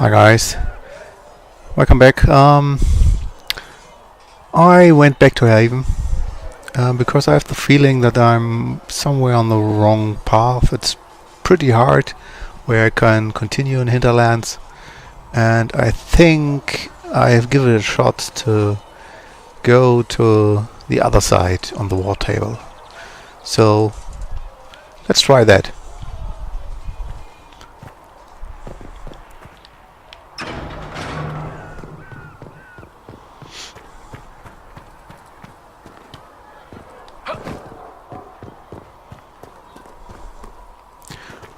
Hi guys, welcome back. I went back to Haven because I have the feeling that I'm somewhere on the wrong path. It's pretty hard where I can continue in Hinterlands, and I think I have given it a shot to go to the other side on the war table. So let's try that.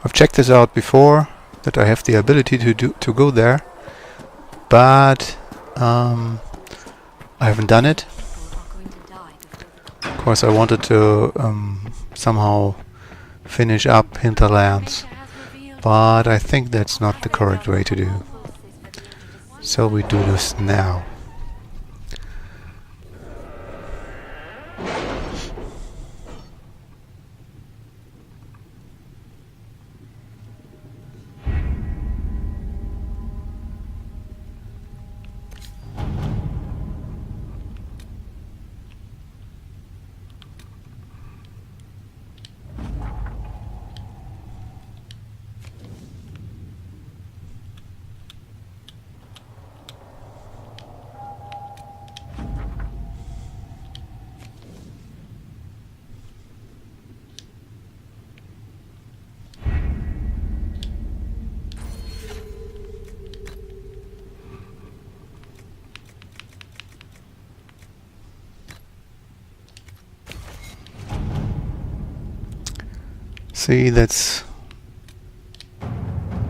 I've checked this out before, that I have the ability to go there, but I haven't done it. Of course, I wanted to somehow finish up Hinterlands, but I think that's not the correct way to do. So we do this now. See, that's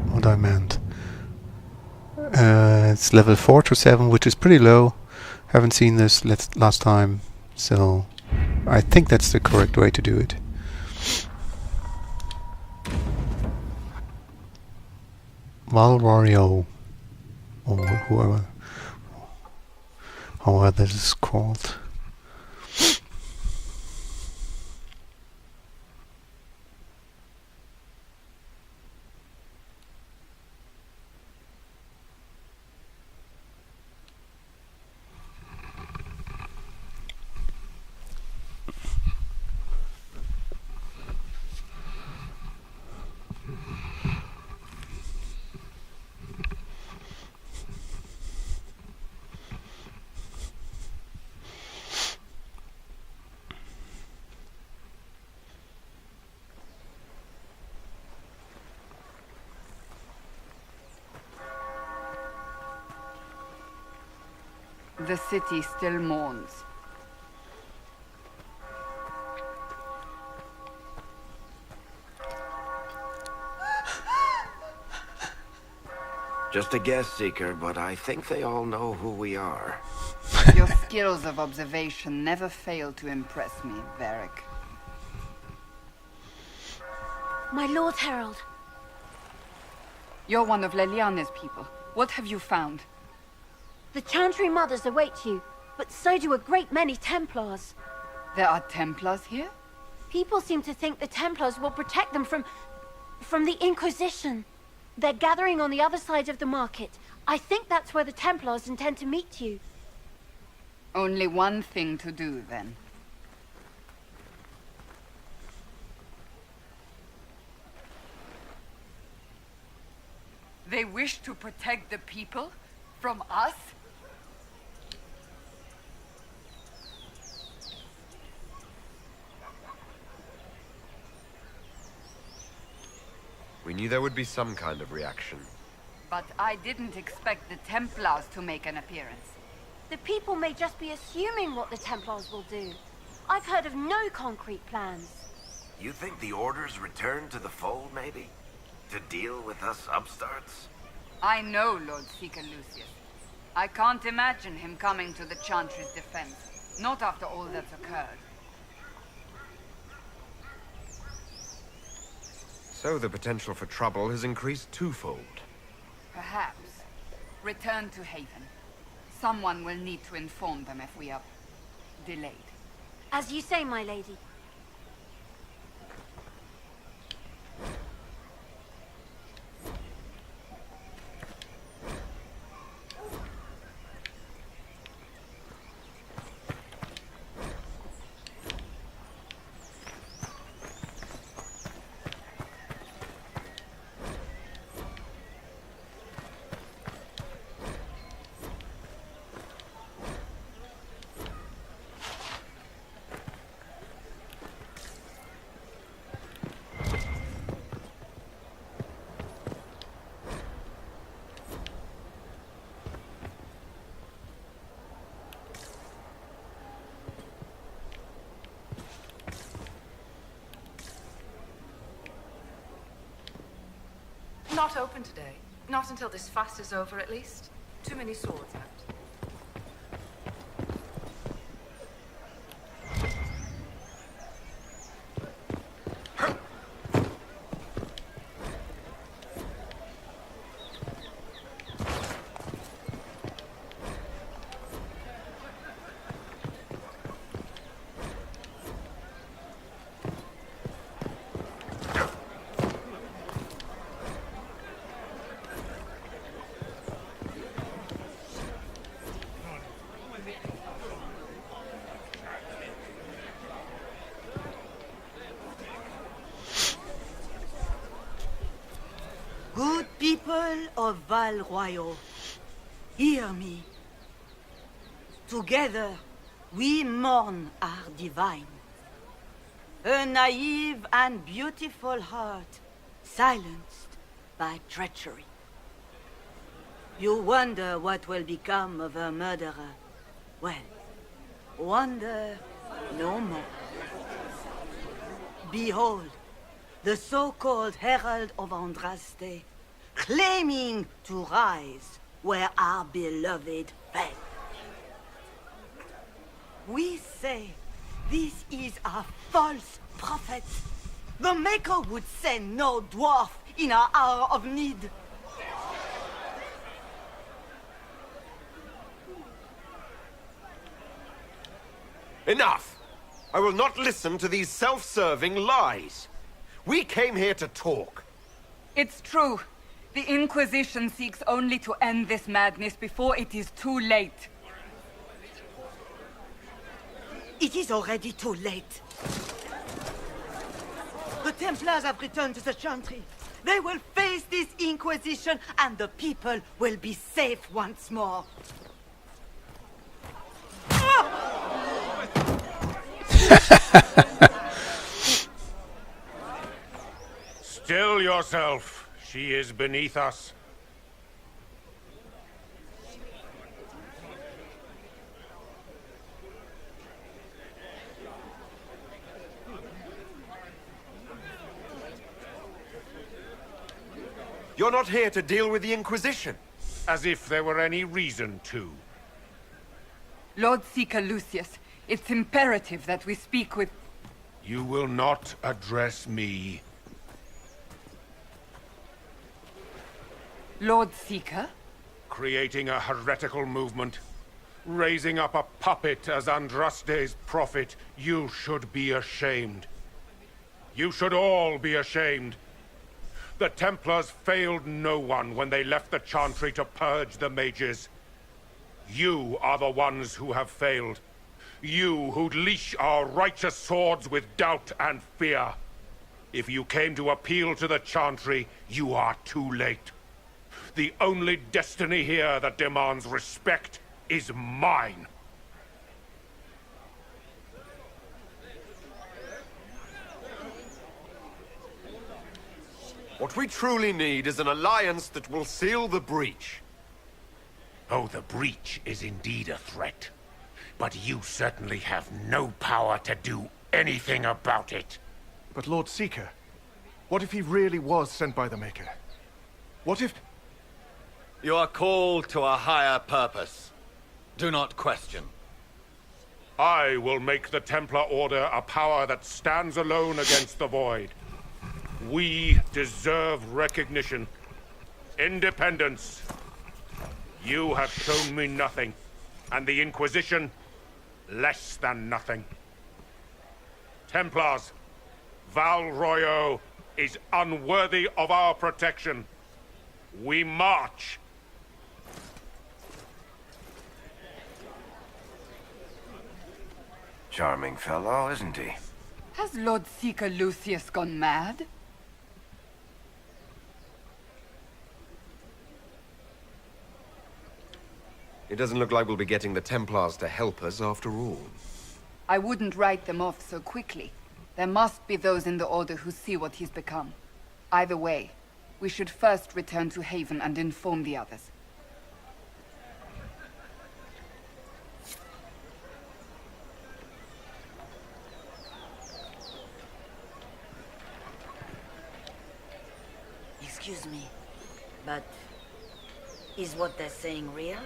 what I meant. It's level 4 to 7, which is pretty low. Haven't seen this last time, so I think that's the correct way to do it. Royeaux, or however this is called. The city still mourns. Just a guest seeker, but I think they all know who we are. Your skills of observation never fail to impress me, Varric. My Lord Herald. You're one of Leliana's people. What have you found? The Chantry Mothers await you, but so do a great many Templars. There are Templars here? People seem to think the Templars will protect them from the Inquisition. They're gathering on the other side of the market. I think that's where the Templars intend to meet you. Only one thing to do, then. They wish to protect the people? From us? We knew there would be some kind of reaction. But I didn't expect the Templars to make an appearance. The people may just be assuming what the Templars will do. I've heard of no concrete plans. You think the Order's return to the fold, maybe? To deal with us upstarts? I know Lord Seeker Lucius. I can't imagine him coming to the Chantry's defense. Not after all that's occurred. So the potential for trouble has increased twofold. Perhaps. Return to Haven. Someone will need to inform them if we are delayed. As you say, my lady. Not open today. Not until this fast is over, at least. Too many swords out. Good people of Royeaux, hear me. Together, we mourn our divine. A naive and beautiful heart, silenced by treachery. You wonder what will become of a murderer. Well, wonder no more. Behold, the so-called Herald of Andraste, claiming to rise where our beloved fell. We say this is a false prophet. The Maker would send no dwarf in our hour of need. Enough! I will not listen to these self-serving lies. We came here to talk. It's true. The Inquisition seeks only to end this madness before it is too late. It is already too late. The Templars have returned to the Chantry. They will face this Inquisition, and the people will be safe once more. Still yourself. She is beneath us. You're not here to deal with the Inquisition. As if there were any reason to. Lord Seeker Lucius, it's imperative that we speak with... You will not address me. Lord Seeker? Creating a heretical movement. Raising up a puppet as Andraste's prophet. You should be ashamed. You should all be ashamed. The Templars failed no one when they left the Chantry to purge the mages. You are the ones who have failed. You who'd leash our righteous swords with doubt and fear. If you came to appeal to the Chantry, you are too late. The only destiny here that demands respect is mine. What we truly need is an alliance that will seal the breach. Oh, the breach is indeed a threat. But you certainly have no power to do anything about it. But Lord Seeker, what if he really was sent by the Maker? What if... You are called to a higher purpose. Do not question. I will make the Templar Order a power that stands alone against the Void. We deserve recognition. Independence. You have shown me nothing. And the Inquisition, less than nothing. Templars, Val Royeaux is unworthy of our protection. We march. Charming fellow, isn't he? Has Lord Seeker Lucius gone mad? It doesn't look like we'll be getting the Templars to help us after all. I wouldn't write them off so quickly. There must be those in the Order who see what he's become. Either way, we should first return to Haven and inform the others. Excuse me. But is what they're saying real?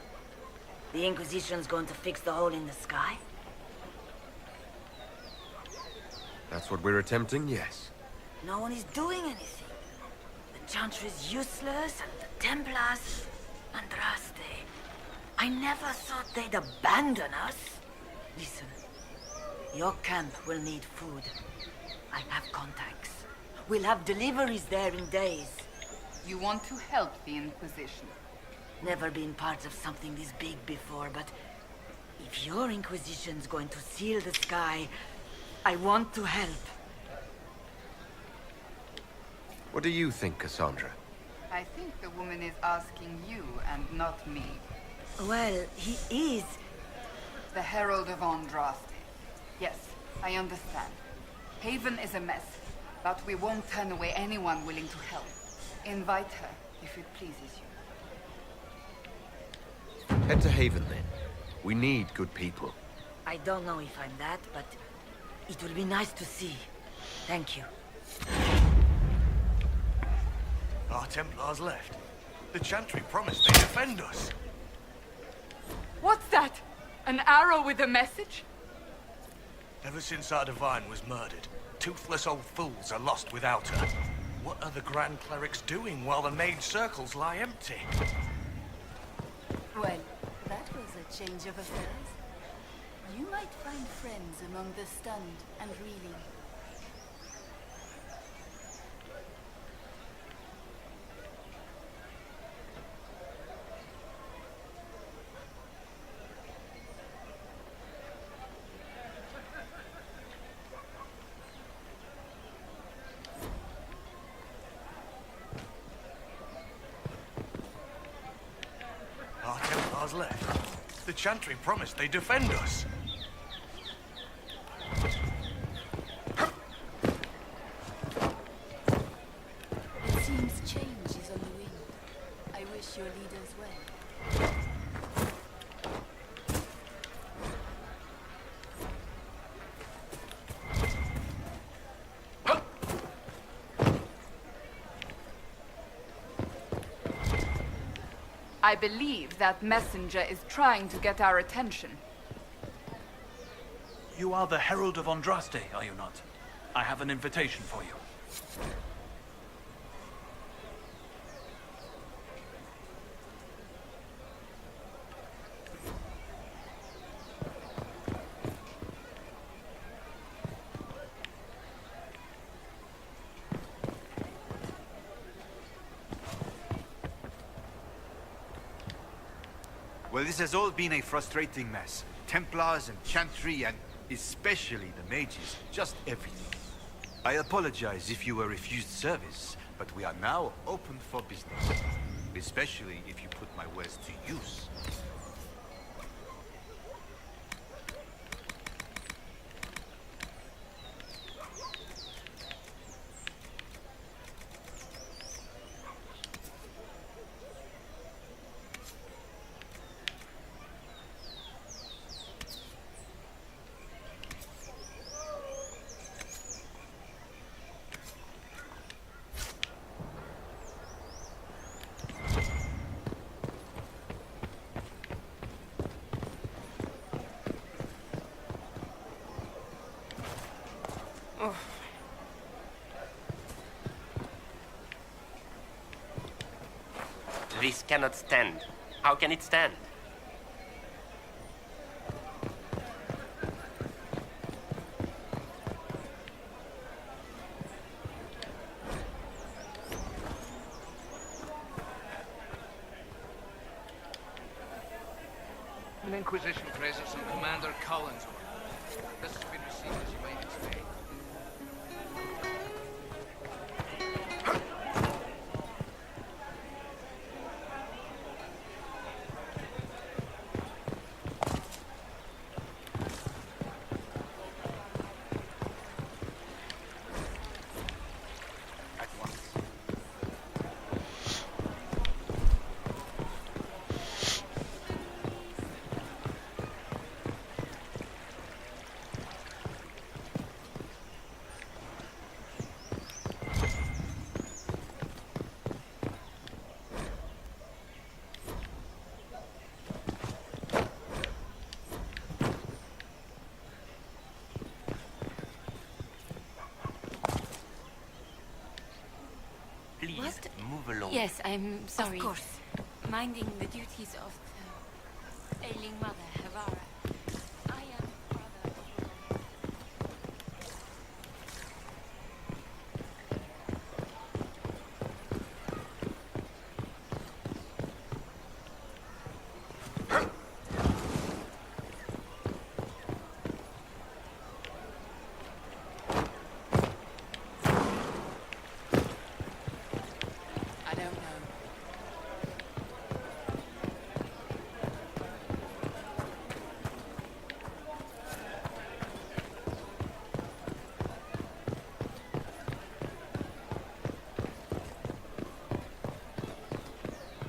The Inquisition's going to fix the hole in the sky? That's what we're attempting, yes. No one is doing anything. The Chantry's useless, and the Templars... Andraste. I never thought they'd abandon us. Listen, your camp will need food. I have contacts. We'll have deliveries there in days. You want to help the Inquisition? Never been part of something this big before, but if your Inquisition's going to seal the sky, I want to help. What do you think, Cassandra? I think the woman is asking you and not me. Well, he is. The Herald of Andraste. Yes, I understand. Haven is a mess, but we won't turn away anyone willing to help. Invite her, if it pleases you. Head to Haven, then. We need good people. I don't know if I'm that, but it will be nice to see. Thank you. Our Templars left. The Chantry promised they'd defend us. What's that? An arrow with a message? Ever since our Divine was murdered, toothless old fools are lost without her. What are the Grand Clerics doing while the main circles lie empty? Well, that was a change of affairs. You might find friends among the stunned and reeling. Our Templars left. The Chantry promised they'd defend us. It seems change is on the wind. I wish your leaders well. I believe that messenger is trying to get our attention. You are the Herald of Andraste, are you not? I have an invitation for you. Well, this has all been a frustrating mess. Templars and Chantry and especially the mages, just everything. I apologize if you were refused service, but we are now open for business. Especially if you put my wares to use. This cannot stand. How can it stand? An Inquisition presence on Commander Cullen's order. This has been received as you might expect. alone. Yes, I'm sorry. Of course. Minding the duties of the ailing mother, Havara. I am brother of I don't know.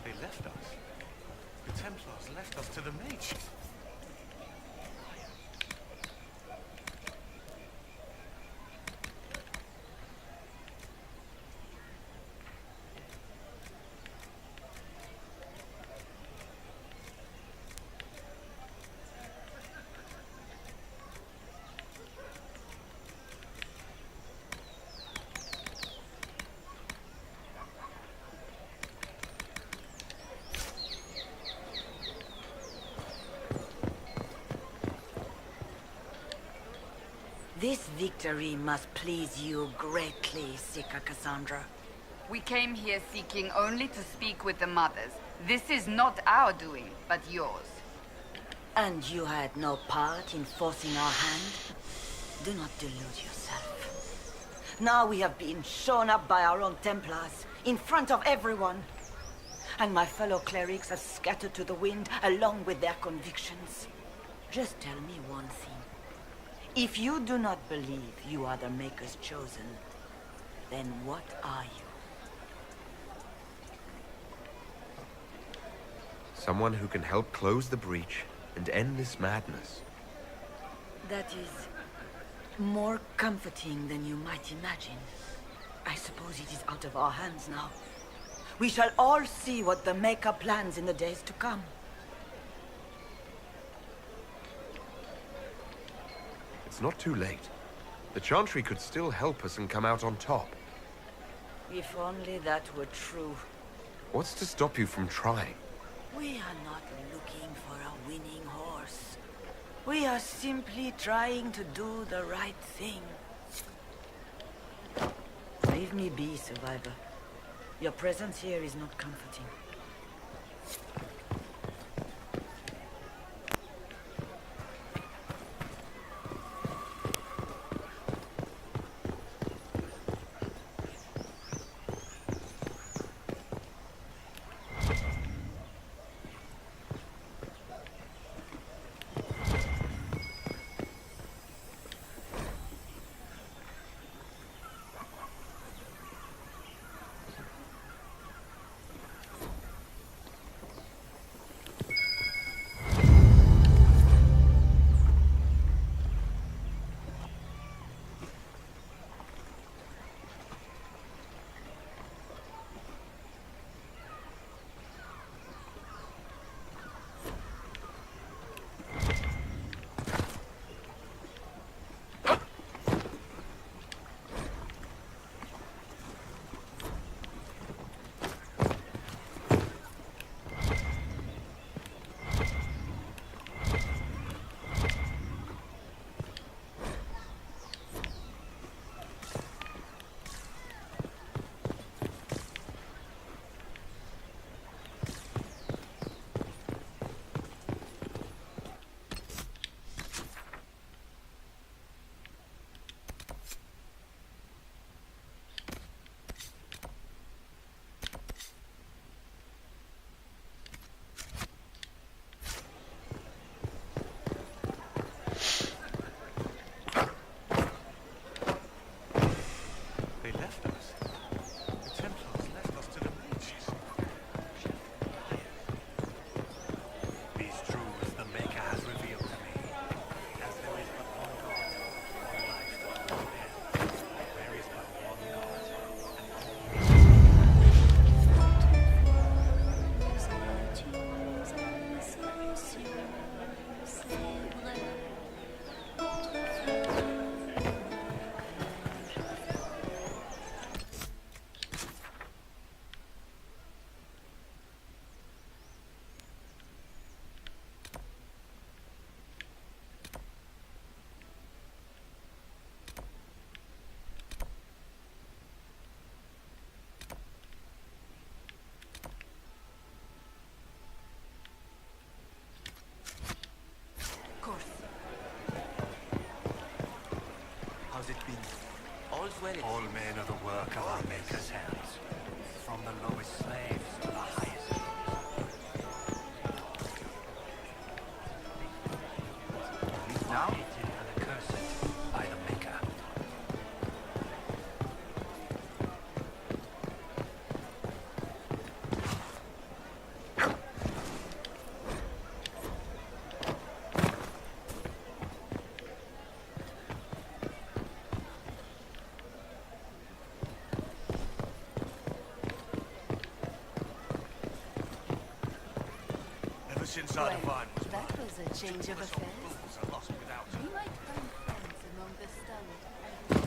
They left us. The Templars left us to the mage. This victory must please you greatly, Sika Cassandra. We came here seeking only to speak with the mothers. This is not our doing, but yours. And you had no part in forcing our hand? Do not delude yourself. Now we have been shown up by our own Templars, in front of everyone. And my fellow clerics have scattered to the wind along with their convictions. Just tell me one thing. If you do not believe you are the Maker's chosen, then what are you? Someone who can help close the breach and end this madness. That is more comforting than you might imagine. I suppose it is out of our hands now. We shall all see what the Maker plans in the days to come. It's not too late. The Chantry could still help us and come out on top. If only that were true. What's to stop you from trying? We are not looking for a winning horse. We are simply trying to do the right thing. Leave me be, survivor. Your presence here is not comforting. All men are the work of our Maker's hands, from the lowest slaves to the highest. Now? And accursed by the Maker. Since our divine was That was a change of affairs. fools are lost without her. You might find friends among the stunned.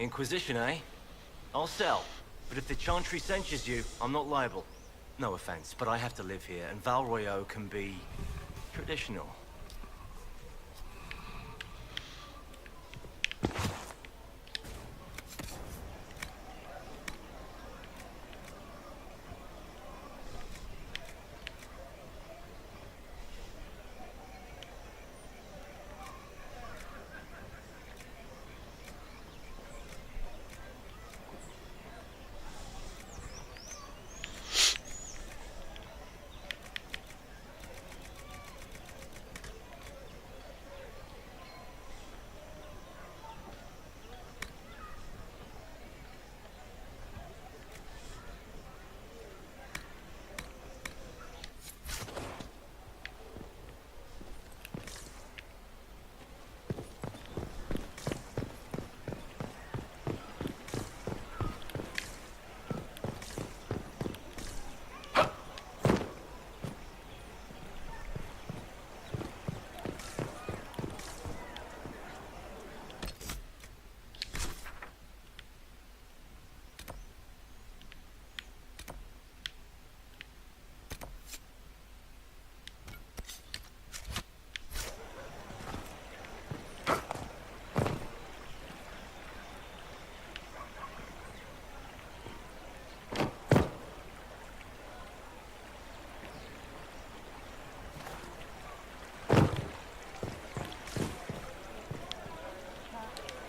Inquisition, eh? I'll sell. But if the Chantry censures you, I'm not liable. No offense, but I have to live here, and Val Royeaux can be traditional.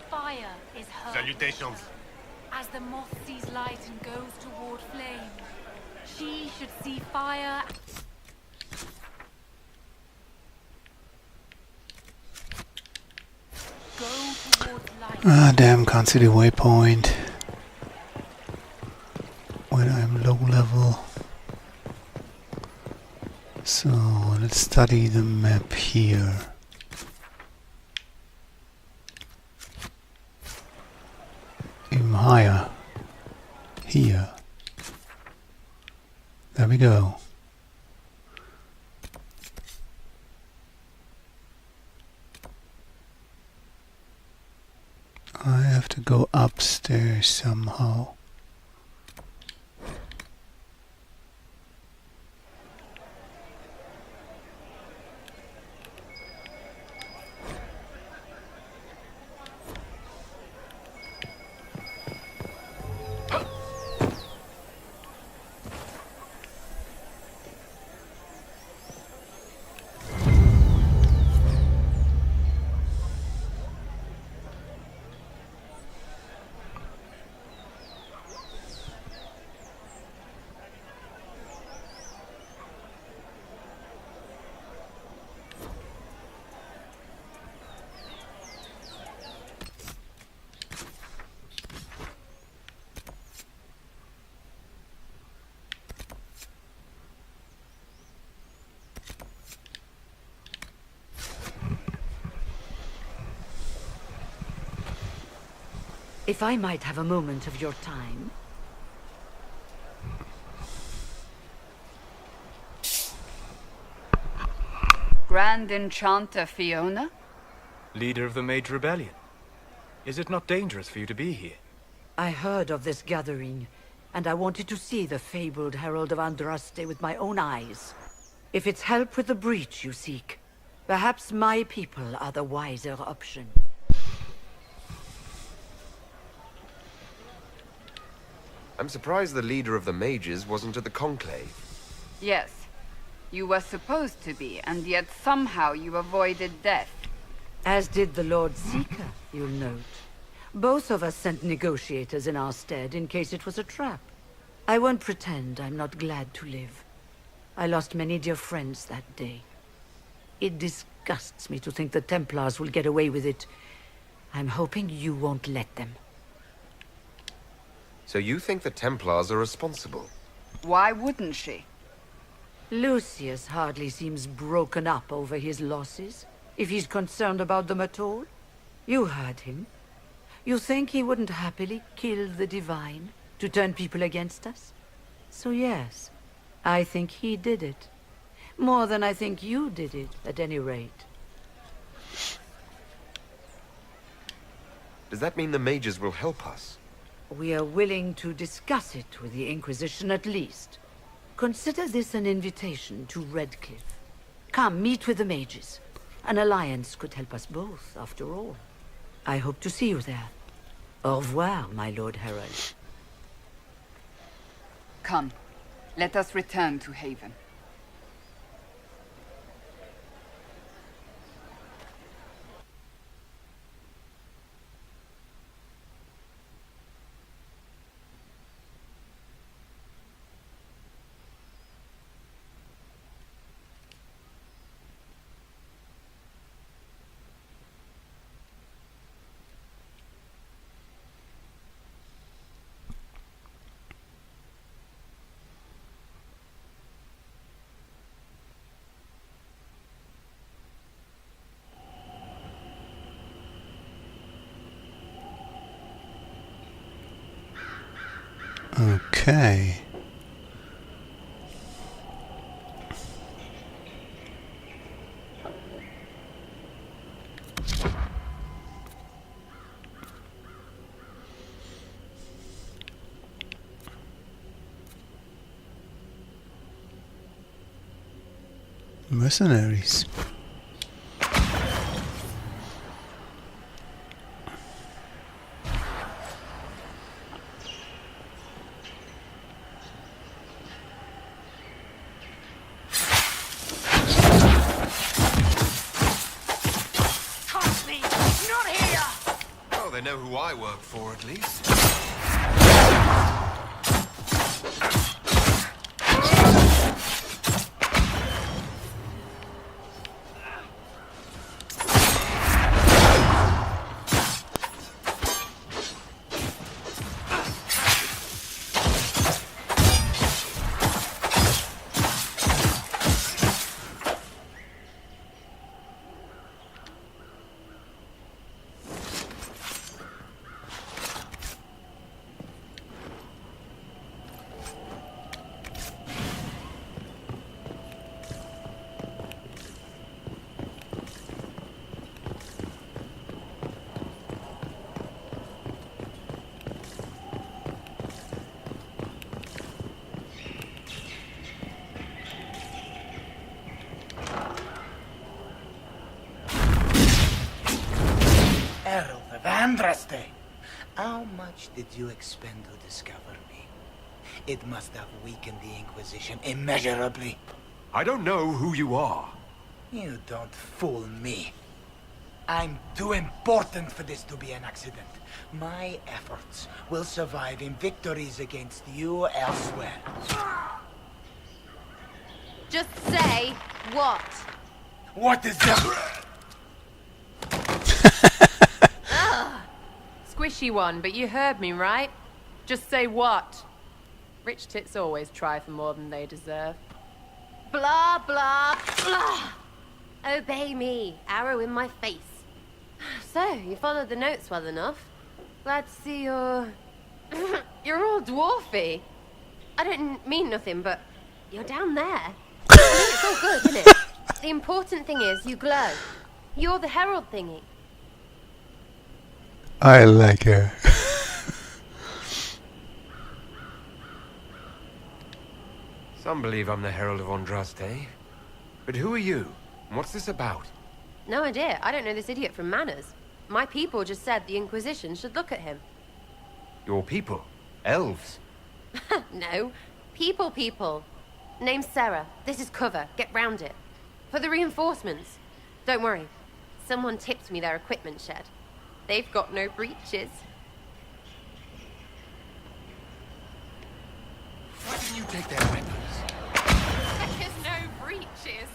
Fire is her Salutations. portion. As the moth sees light and goes toward flame, she should see fire. Go towards light. Ah, damn, can't see the waypoint when I'm low level. So let's study the map here. higher. Here. There we go. I have to go upstairs somehow. If I might have a moment of your time. Grand Enchanter Fiona? Leader of the Mage Rebellion. Is it not dangerous for you to be here? I heard of this gathering, and I wanted to see the fabled Herald of Andraste with my own eyes. If it's help with the breach you seek, perhaps my people are the wiser option. I'm surprised the leader of the mages wasn't at the conclave. Yes. You were supposed to be, and yet somehow you avoided death. As did the Lord Seeker, you'll note. Both of us sent negotiators in our stead in case it was a trap. I won't pretend I'm not glad to live. I lost many dear friends that day. It disgusts me to think the Templars will get away with it. I'm hoping you won't let them. So you think the Templars are responsible? Why wouldn't she? Lucius hardly seems broken up over his losses, if he's concerned about them at all. You heard him. You think he wouldn't happily kill the Divine to turn people against us? So yes, I think he did it. More than I think you did it, at any rate. Does that mean the mages will help us? We are willing to discuss it with the Inquisition at least. Consider this an invitation to Redcliffe. Come, meet with the mages. An alliance could help us both, after all. I hope to see you there. Au revoir, my Lord Herald. Come, let us return to Haven. Okay. Mercenaries. They know who I work for, at least. Andraste, how much did you expend to discover me? It must have weakened the Inquisition immeasurably. I don't know who you are. You don't fool me. I'm too important for this to be an accident. My efforts will survive in victories against you elsewhere. Just say what? What is that? Ugh. Squishy one, but you heard me, right? Just say what? Rich tits always try for more than they deserve. Blah, blah, blah. Obey me. Arrow in my face. So, you followed the notes well enough. Glad to see you're... you're all dwarfy. I don't mean nothing, but you're down there. I mean, it's all good, isn't it? The important thing is you glow. You're the herald thingy. I like her. Some believe I'm the Herald of Andraste. But who are you? And what's this about? No idea. I don't know this idiot from Manners. My people just said the Inquisition should look at him. Your people? Elves? No. People. Name's Sarah. This is cover. Get round it. For the reinforcements. Don't worry. Someone tipped me their equipment shed. They've got no breaches. Why didn't you take their weapons? There's no breaches.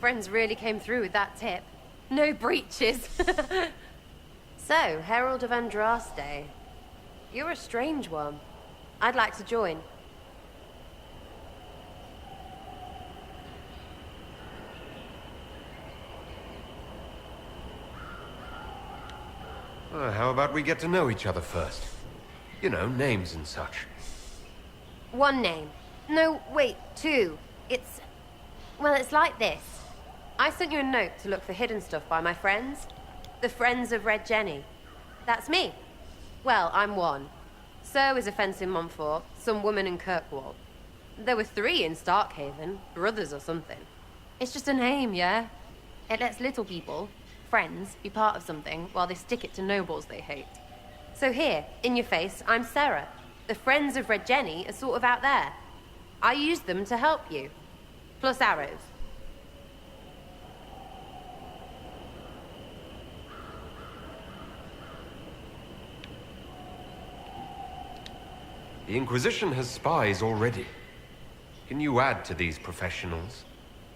Friends really came through with that tip. No breaches. So, Herald of Andraste. You're a strange one. I'd like to join. How about we get to know each other first? You know, names and such. One name. No, wait, two. Well, it's like this. I sent you a note to look for hidden stuff by my friends. The Friends of Red Jenny. That's me. Well, I'm one. So is a fence in Montfort, some woman in Kirkwall. There were 3 in Starkhaven, brothers or something. It's just a name, yeah? It lets little people, friends, be part of something while they stick it to nobles they hate. So here, in your face, I'm Sarah. The Friends of Red Jenny are sort of out there. I use them to help you. Plus arrows. The Inquisition has spies already. Can you add to these professionals?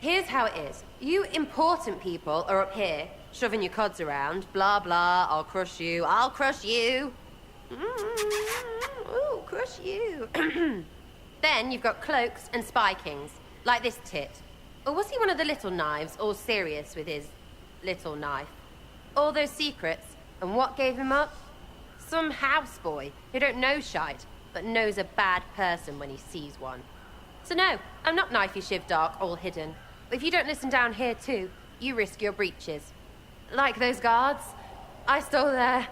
Here's how it is. You important people are up here, shoving your cods around. Blah, blah, I'll crush you. Ooh, crush you. Then you've got cloaks and spy kings, like this tit. Or was he one of the little knives, all serious with his little knife? All those secrets, and what gave him up? Some houseboy who don't know shite, but knows a bad person when he sees one. So no, I'm not knifey shiv dark, all hidden. But if you don't listen down here too, you risk your breeches. Like those guards, I stole their...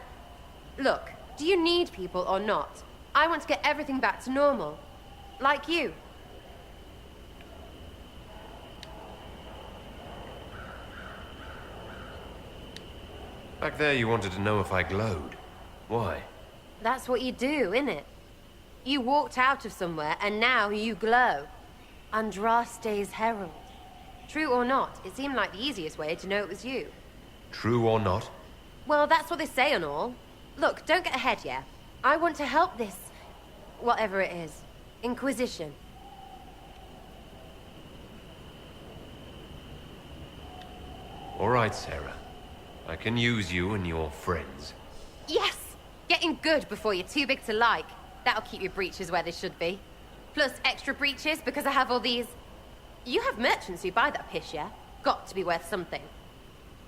Look, do you need people or not? I want to get everything back to normal. Like you. Back there you wanted to know if I glowed. Why? That's what you do, innit? You walked out of somewhere, and now you glow. Andraste's herald. True or not, it seemed like the easiest way to know it was you. True or not? Well, that's what they say and all. Look, don't get ahead, yeah? I want to help this... whatever it is. Inquisition. All right, Sarah. I can use you and your friends. Yes! Getting good before you're too big to like. That'll keep your breeches where they should be. Plus extra breeches because I have all these... You have merchants who buy that piss, yeah? Got to be worth something.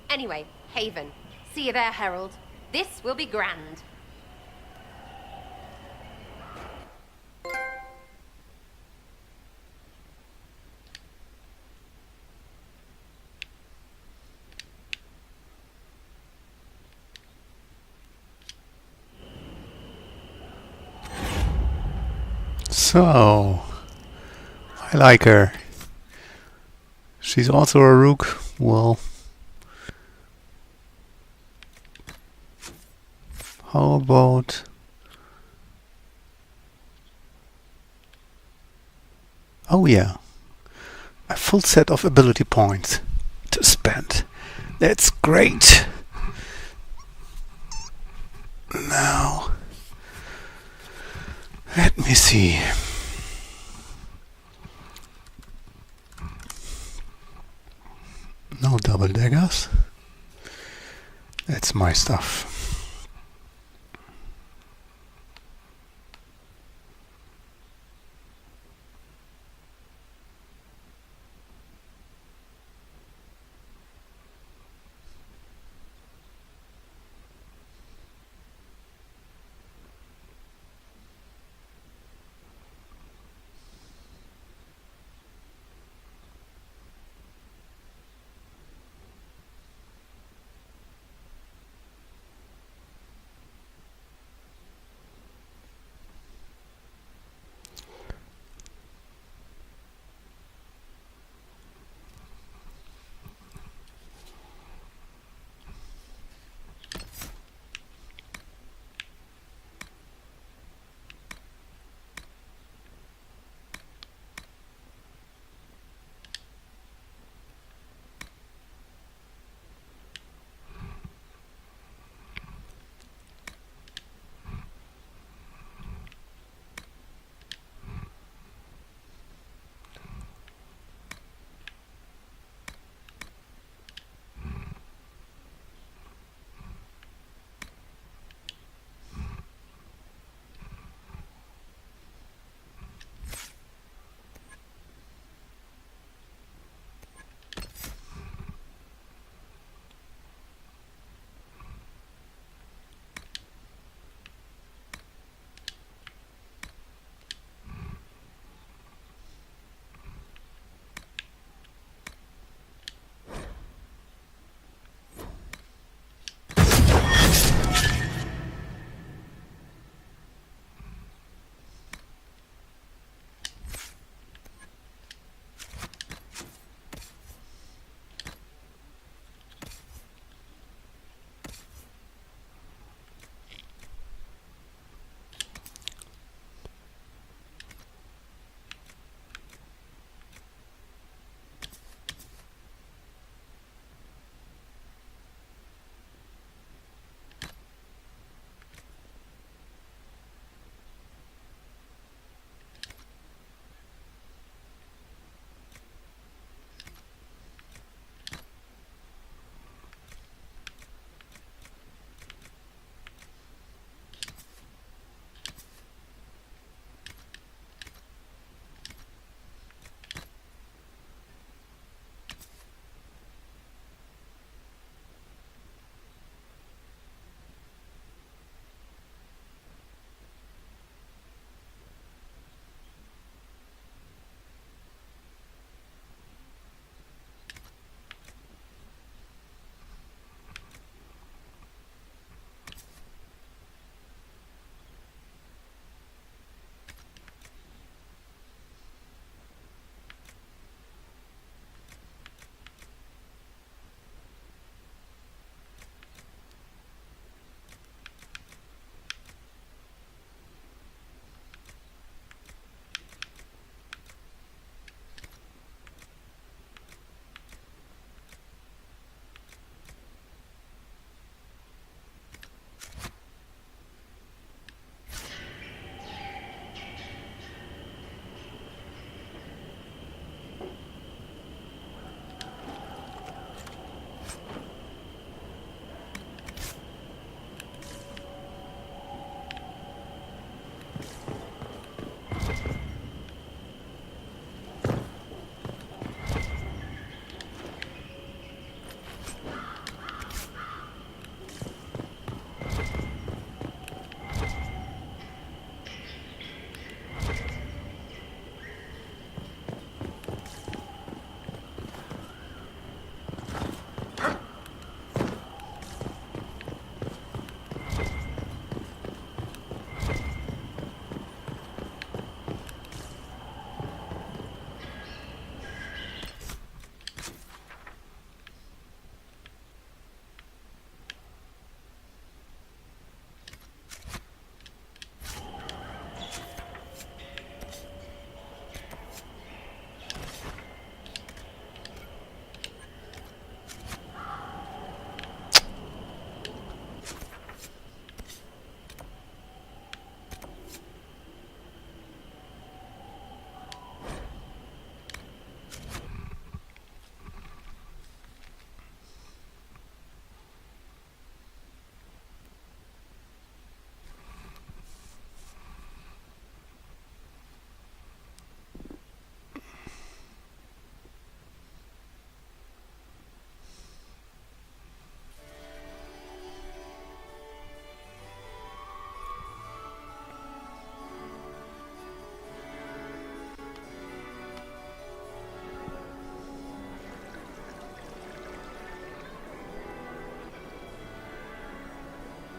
Anyway, Haven. See you there, Herald. This will be grand. So, I like her. She's also a rook. Well, how about... Oh yeah, a full set of ability points to spend. That's great. Now, let me see. No double daggers. That's my stuff.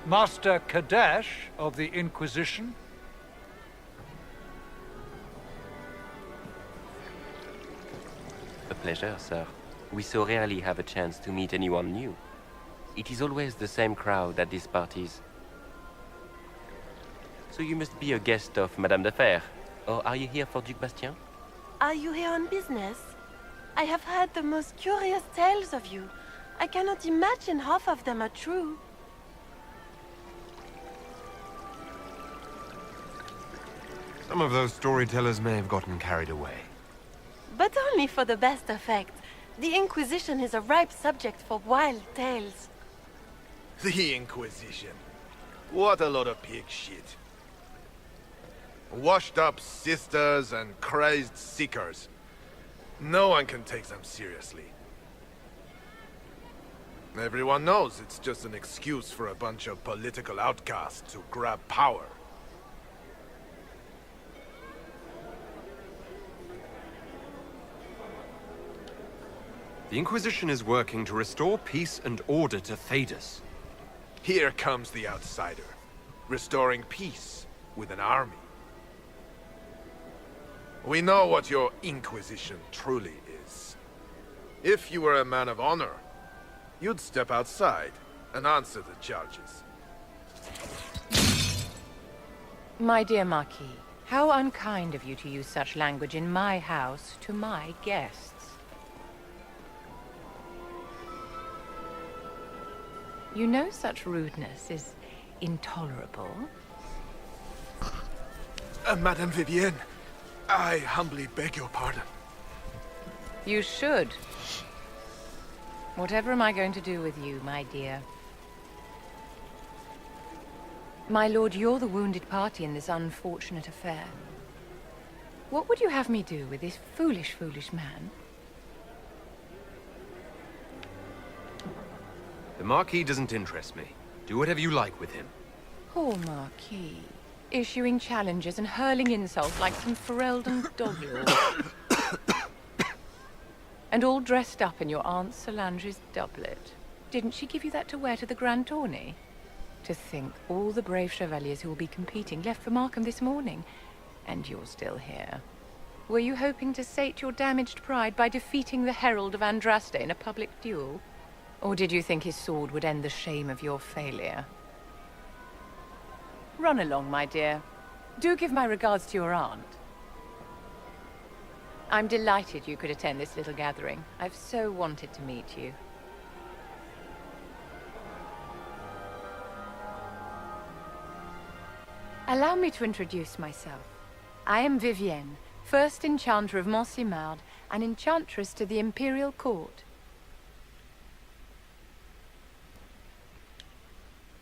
Master Kadesh of the Inquisition? A pleasure, sir. We so rarely have a chance to meet anyone new. It is always the same crowd at these parties. So you must be a guest of Madame de Fer. Or are you here for Duc Bastien? Are you here on business? I have heard the most curious tales of you. I cannot imagine half of them are true. Some of those storytellers may have gotten carried away. But only for the best effect. The Inquisition is a ripe subject for wild tales. The Inquisition. What a lot of pig shit. Washed up sisters and crazed seekers. No one can take them seriously. Everyone knows it's just an excuse for a bunch of political outcasts to grab power. The Inquisition is working to restore peace and order to Thedas. Here comes the outsider, restoring peace with an army. We know what your Inquisition truly is. If you were a man of honor, you'd step outside and answer the charges. My dear Marquis, how unkind of you to use such language in my house to my guests. You know such rudeness is intolerable. Madame Vivienne, I humbly beg your pardon. You should. Whatever am I going to do with you, my dear? My lord, you're the wounded party in this unfortunate affair. What would you have me do with this foolish, foolish man? The Marquis doesn't interest me. Do whatever you like with him. Poor Marquis. Issuing challenges and hurling insults like some Ferelden dog-lord. And all dressed up in your Aunt Solange's doublet. Didn't she give you that to wear to the Grand Tourney? To think all the brave chevaliers who will be competing left for Markham this morning, and you're still here. Were you hoping to sate your damaged pride by defeating the Herald of Andraste in a public duel? Or did you think his sword would end the shame of your failure? Run along, my dear. Do give my regards to your aunt. I'm delighted you could attend this little gathering. I've so wanted to meet you. Allow me to introduce myself. I am Vivienne, first Enchanter of Montsimard and Enchantress to the Imperial Court.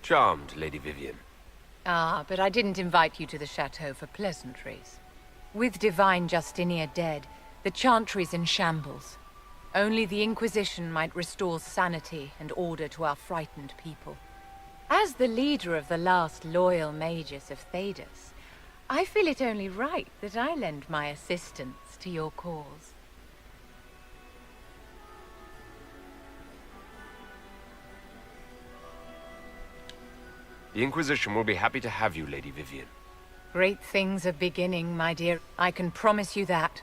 Charmed, Lady Vivienne. Ah, but I didn't invite you to the chateau for pleasantries. With Divine Justinia dead, the Chantry's in shambles. Only the Inquisition might restore sanity and order to our frightened people. As the leader of the last loyal mages of Thedas, I feel it only right that I lend my assistance to your cause. The Inquisition will be happy to have you, Lady Vivienne. Great things are beginning, my dear. I can promise you that.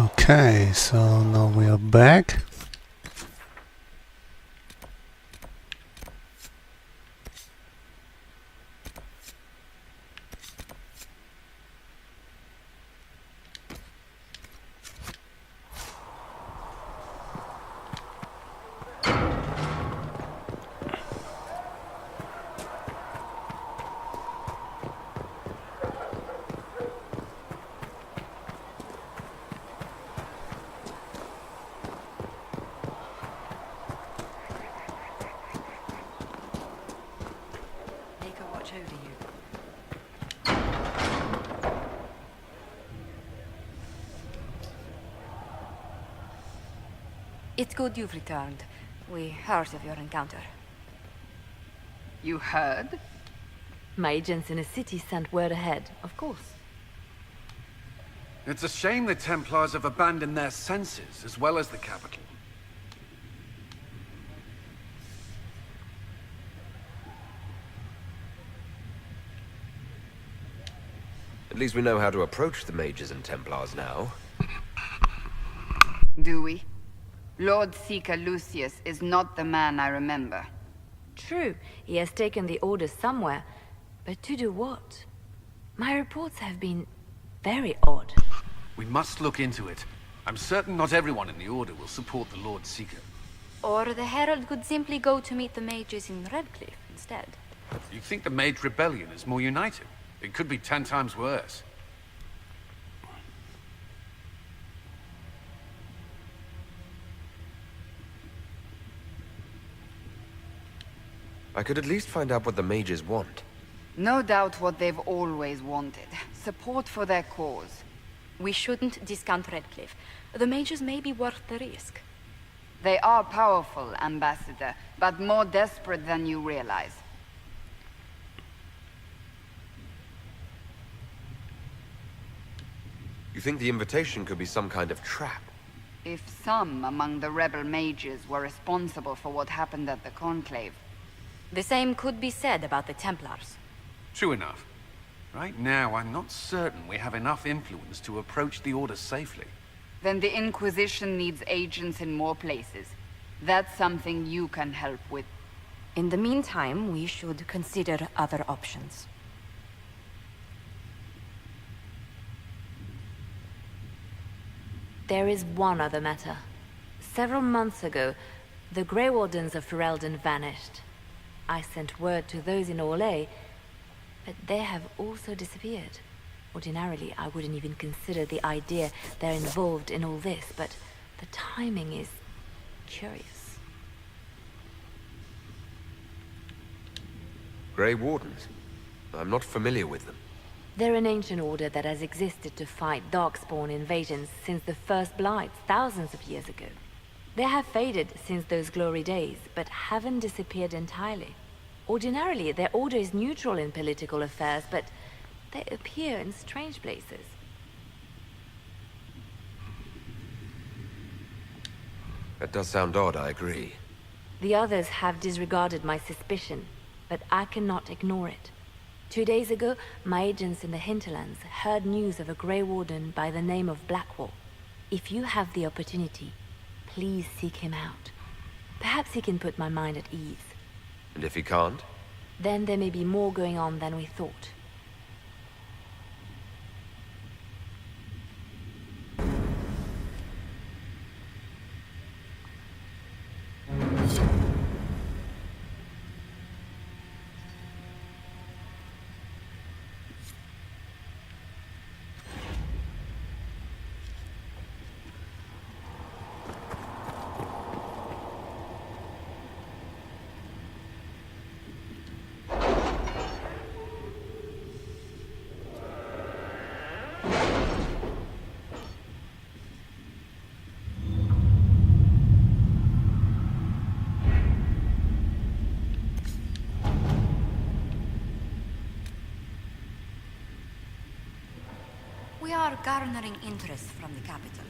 Okay, so now we are back. It's good you've returned. We heard of your encounter. You heard? My agents in the city sent word ahead, of course. It's a shame the Templars have abandoned their senses, as well as the capital. At least we know how to approach the mages and Templars now. Do we? Lord Seeker Lucius is not the man I remember. True, he has taken the Order somewhere, but to do what? My reports have been very odd. We must look into it. I'm certain not everyone in the Order will support the Lord Seeker. Or the Herald could simply go to meet the mages in Redcliffe instead. You think the Mage Rebellion is more united? It could be 10 times worse. I could at least find out what the mages want. No doubt what they've always wanted. Support for their cause. We shouldn't discount Redcliffe. The mages may be worth the risk. They are powerful, Ambassador, but more desperate than you realize. You think the invitation could be some kind of trap? If some among the rebel mages were responsible for what happened at the Conclave. The same could be said about the Templars. True enough. Right now, I'm not certain we have enough influence to approach the Order safely. Then the Inquisition needs agents in more places. That's something you can help with. In the meantime, we should consider other options. There is one other matter. Several months ago, the Grey Wardens of Ferelden vanished. I sent word to those in Royeaux, but they have also disappeared. Ordinarily, I wouldn't even consider the idea they're involved in all this, but the timing is curious. Grey Wardens? I'm not familiar with them. They're an ancient order that has existed to fight Darkspawn invasions since the First Blight, thousands of years ago. They have faded since those glory days, but haven't disappeared entirely. Ordinarily, their order is neutral in political affairs, but they appear in strange places. That does sound odd, I agree. The others have disregarded my suspicion, but I cannot ignore it. 2 days ago, my agents in the hinterlands heard news of a Grey Warden by the name of Blackwall. If you have the opportunity, please seek him out. Perhaps he can put my mind at ease. And if he can't? Then there may be more going on than we thought. We are garnering interest from the capital.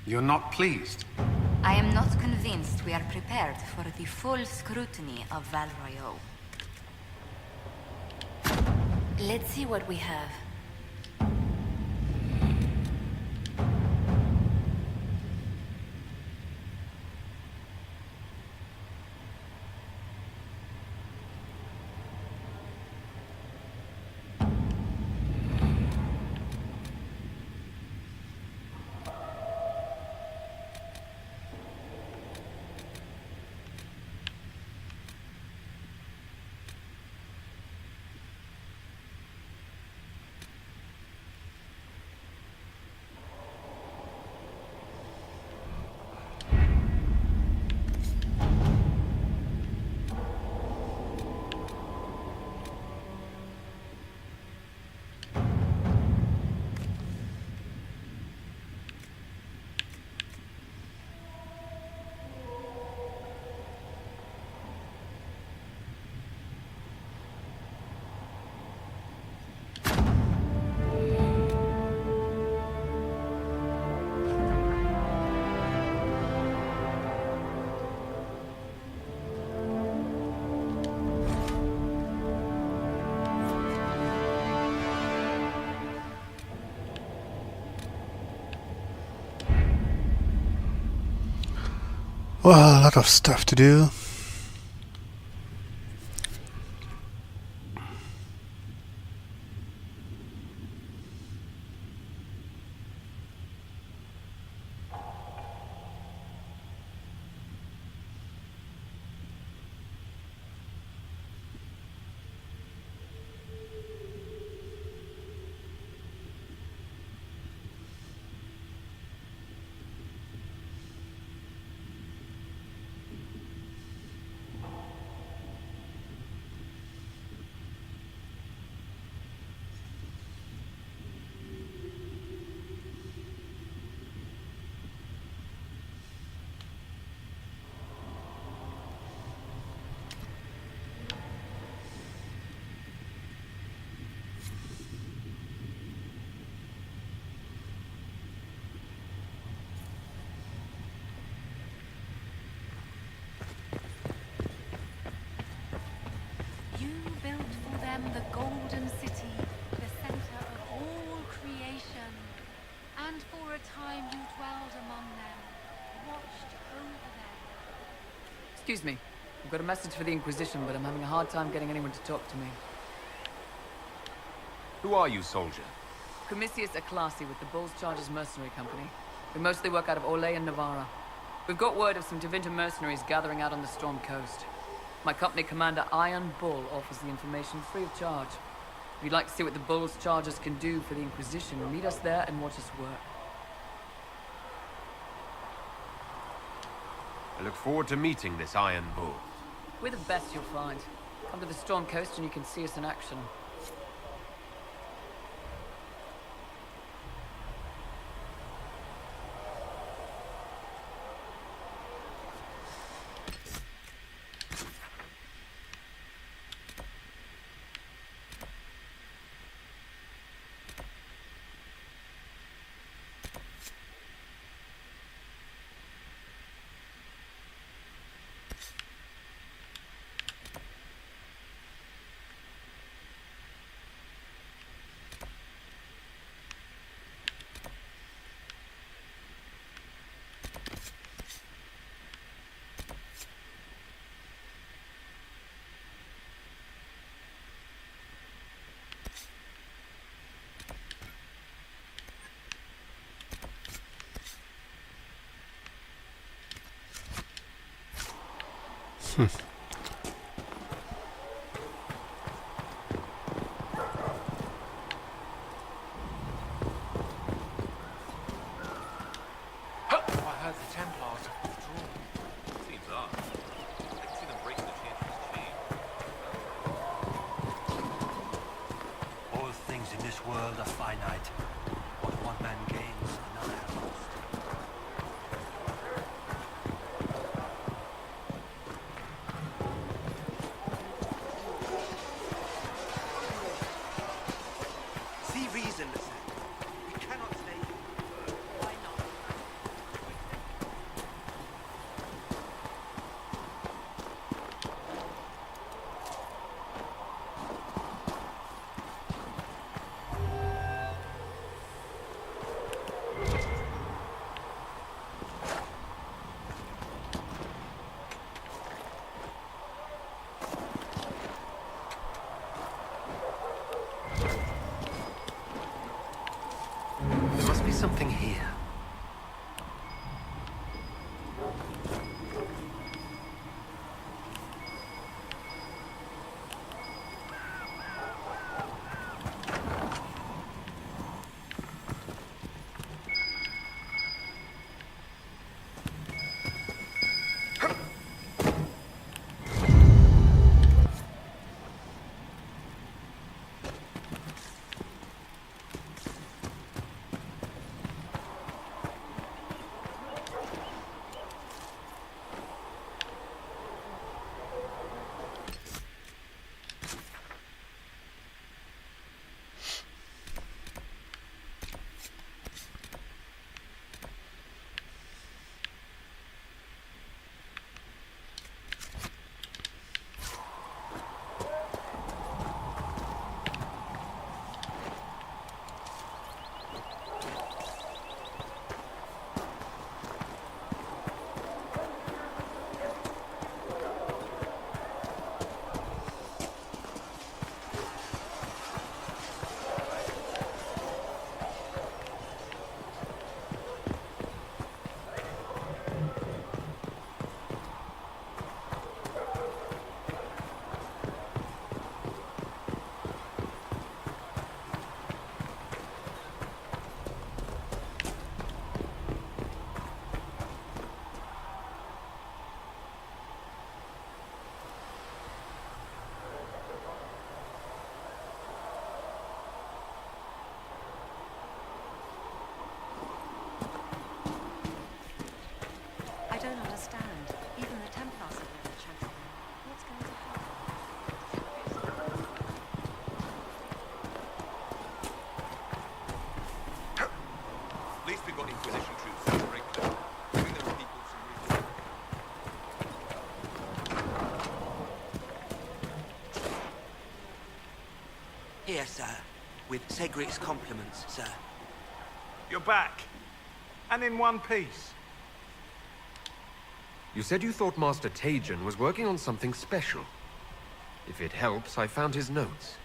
You're not pleased? I am not convinced we are prepared for the full scrutiny of Val Royeaux. Let's see what we have. Well, a lot of stuff to do. The golden city, the center of all creation. And for a time you dwelled among them, watched over them. Excuse me. I've got a message for the Inquisition, but I'm having a hard time getting anyone to talk to me. Who are you, soldier? Commiscius Aclassi with the Bulls Chargers Mercenary Company. We mostly work out of Royeaux and Navarra. We've got word of some Tevinter mercenaries gathering out on the Storm Coast. My company commander, Iron Bull, offers the information free of charge. If you'd like to see what the Bulls Chargers can do for the Inquisition, meet us there and watch us work. I look forward to meeting this Iron Bull. We're the best you'll find. Come to the Storm Coast and you can see us in action. I heard the Templars have withdrawn. Seems odd. I can see them breaking the Chancellor's chain. All things in this world are finite. What one man gains, another has lost. See reason, listen. We cannot stay here. Why not? sir. With Cedric's compliments, sir. You're back. And in one piece. You said you thought Master Tajan was working on something special. If it helps, I found his notes.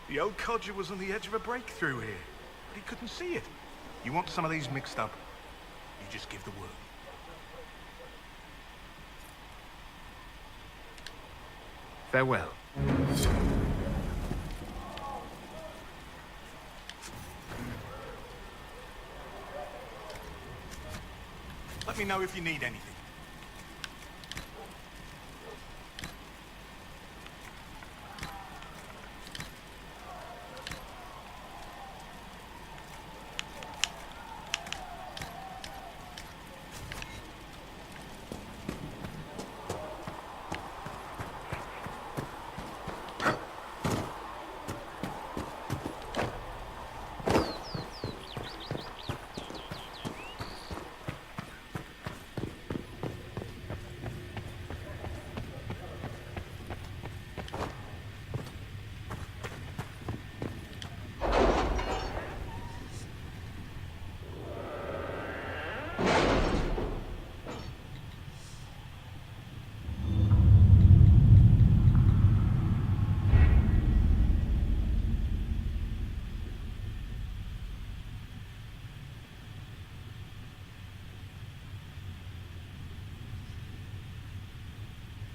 The old codger was on the edge of a breakthrough here, but he couldn't see it. You want some of these mixed up, you just give the word. Farewell. Let me know if you need anything.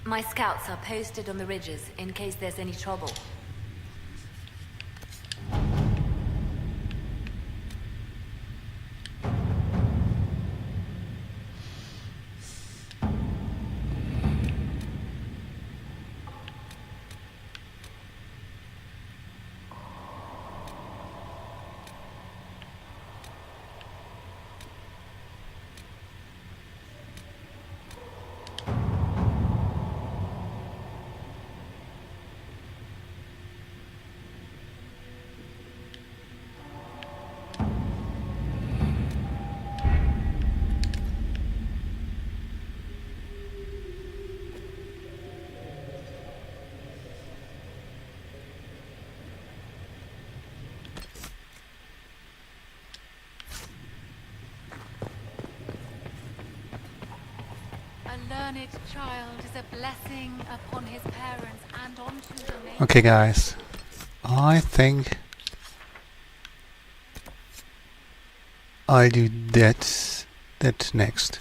My scouts are posted on the ridges in case there's any trouble. A learned child is a blessing upon his parents and onto the nation. Okay, guys. I think I'll do that next.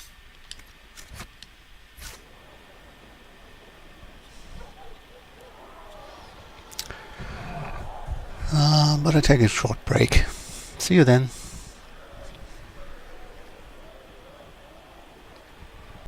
But I take a short break. See you then.